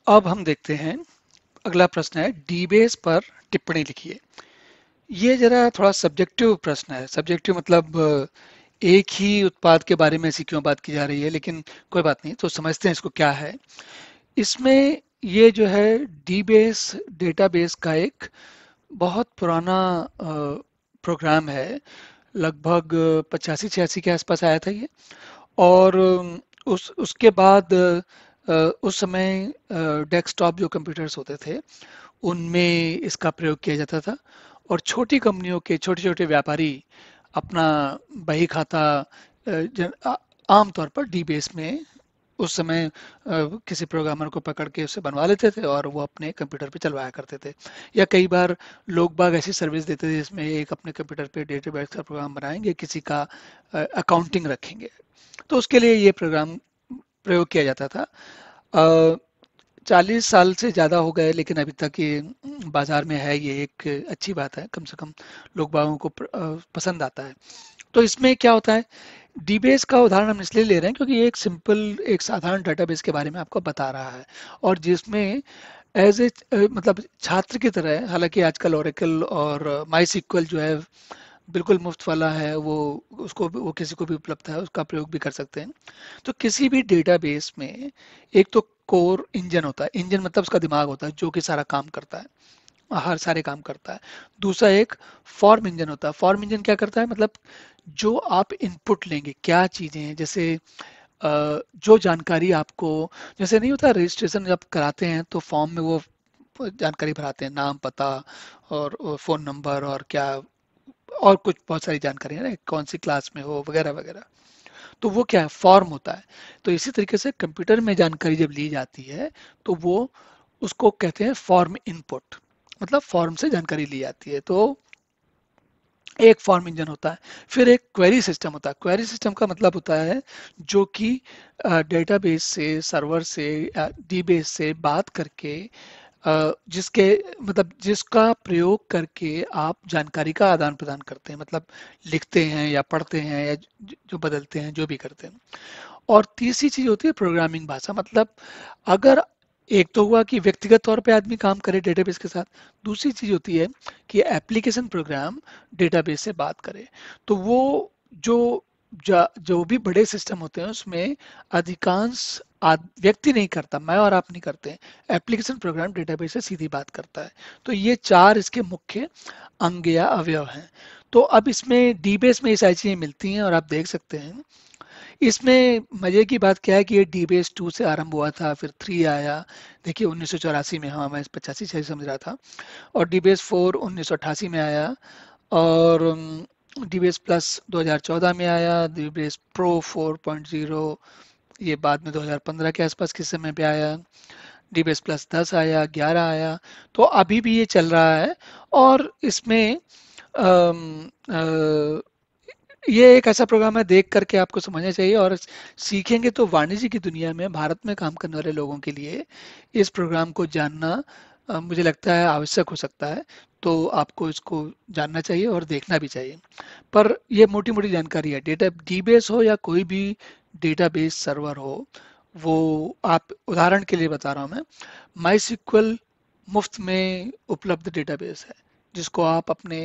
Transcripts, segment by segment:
अब हम देखते हैं, अगला प्रश्न है डीबेस पर टिप्पणी लिखिए। ये जरा थोड़ा सब्जेक्टिव प्रश्न है। सब्जेक्टिव मतलब एक ही उत्पाद के बारे में ऐसी क्यों बात की जा रही है, लेकिन कोई बात नहीं, तो समझते हैं इसको क्या है। इसमें ये जो है डीबेस डेटाबेस का एक बहुत पुराना प्रोग्राम है। लगभग 85-86 के आसपास आया था ये। और उस उसके बाद उस समय डेस्कटॉप जो कंप्यूटर्स होते थे उनमें इसका प्रयोग किया जाता था। और छोटी कंपनियों के छोटे छोटे व्यापारी अपना बही खाता आम तौर पर डीबीएस में उस समय किसी प्रोग्रामर को पकड़ के उससे बनवा लेते थे और वो अपने कंप्यूटर पे चलवाया करते थे। या कई बार लोग बाग ऐसी सर्विस देते थे जिसमें एक अपने कंप्यूटर पे डेटाबेस का प्रोग्राम बनाएंगे, किसी का अकाउंटिंग रखेंगे, तो उसके लिए ये प्रोग्राम प्रयोग किया जाता था। 40 साल से ज़्यादा हो गए, लेकिन अभी तक ये बाजार में है। ये एक अच्छी बात है, कम से कम लोग बागों को पसंद आता है। तो इसमें क्या होता है, डीबेस का उदाहरण हम इसलिए ले रहे हैं क्योंकि ये एक सिंपल, एक साधारण डेटाबेस के बारे में आपको बता रहा है। और जिसमें एज ए मतलब छात्र की तरह है। हालांकि आजकल ओरेकल और माई सिक्वल जो है बिल्कुल मुफ्त वाला है, वो किसी को भी उपलब्ध है, उसका प्रयोग भी कर सकते हैं। तो किसी भी डेटाबेस में एक तो कोर इंजन होता है। इंजन मतलब उसका दिमाग होता है जो कि सारा काम करता है, हर सारे काम करता है। दूसरा एक फॉर्म इंजन होता है। फॉर्म इंजन क्या करता है, मतलब जो आप इनपुट लेंगे, क्या चीजें हैं, जैसे जो जानकारी आपको, जैसे नहीं होता रजिस्ट्रेशन जब कराते हैं तो फॉर्म में वो जानकारी भराते हैं, नाम पता और फोन नंबर और क्या, और कुछ बहुत सारी जानकारी है ना, कौन सी क्लास में हो वगैरह वगैरह। तो वो क्या है, फॉर्म होता है। तो इसी तरीके से कंप्यूटर में जानकारी जब ली जाती है तो वो उसको कहते हैं फॉर्म इनपुट, मतलब फॉर्म से जानकारी ली जाती है। तो एक फॉर्म इंजन होता है। फिर एक क्वेरी सिस्टम होता है। क्वेरी सिस्टम का मतलब होता है जो कि डेटाबेस से, सर्वर से, डीबेस से बात करके जिसके मतलब जिसका प्रयोग करके आप जानकारी का आदान प्रदान करते हैं, मतलब लिखते हैं या पढ़ते हैं या जो बदलते हैं, जो भी करते हैं। और तीसरी चीज होती है प्रोग्रामिंग भाषा। मतलब अगर एक तो हुआ कि व्यक्तिगत तौर पे आदमी काम करे डेटाबेस के साथ, दूसरी चीज होती है कि एप्लीकेशन प्रोग्राम डेटाबेस से बात करे। तो वो जो जो भी बड़े सिस्टम होते हैं उसमें अधिकांश व्यक्ति नहीं करता, मैं और आप नहीं करते हैं। एप्लीकेशन प्रोग्राम डेटाबेस से सीधी बात करता है। तो ये चार इसके मुख्य अंग या अवयव हैं। तो अब इसमें डीबेस में ये सारी चीजें मिलती हैं और आप देख सकते हैं। इसमें मजे की बात क्या है कि ये डीबेस 2 से आरंभ हुआ था, फिर 3 आया। देखिए 1984 में, हाँ मैं 85 समझ रहा था। और डीबेस 4 1988 में आया। और डीबीएस प्लस 2014 में आया। डीबीएस प्रो 4.0 ये बाद में 2015 के आसपास के समय पे आया। डीबीएस प्लस 10 आया, 11 आया। तो अभी भी ये चल रहा है। और इसमें अम, अ, ये एक ऐसा प्रोग्राम है, देख करके आपको समझना चाहिए। और सीखेंगे तो वाणिज्य की दुनिया में भारत में काम करने वाले लोगों के लिए इस प्रोग्राम को जानना मुझे लगता है आवश्यक हो सकता है। तो आपको इसको जानना चाहिए और देखना भी चाहिए। पर ये मोटी मोटी जानकारी है। डेटा डीबेस हो या कोई भी डेटाबेस सर्वर हो, वो आप उदाहरण के लिए बता रहा हूँ मैं, माई सिक्वल मुफ्त में उपलब्ध डेटाबेस है जिसको आप अपने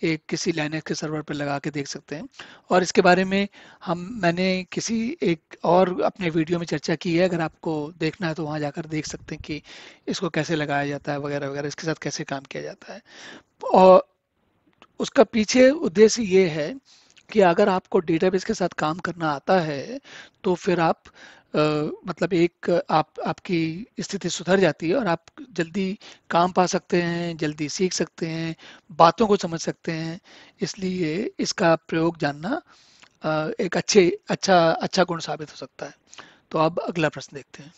एक किसी लाइनक्स के सर्वर पर लगा के देख सकते हैं। और इसके बारे में मैंने किसी एक और अपने वीडियो में चर्चा की है। अगर आपको देखना है तो वहाँ जाकर देख सकते हैं कि इसको कैसे लगाया जाता है वगैरह वगैरह, इसके साथ कैसे काम किया जाता है। और उसका पीछे उद्देश्य ये है कि अगर आपको डेटाबेस के साथ काम करना आता है तो फिर आप मतलब एक आपकी स्थिति सुधर जाती है और आप जल्दी काम पा सकते हैं, जल्दी सीख सकते हैं, बातों को समझ सकते हैं। इसलिए इसका प्रयोग जानना एक अच्छा अच्छा गुण साबित हो सकता है। तो अब अगला प्रश्न देखते हैं।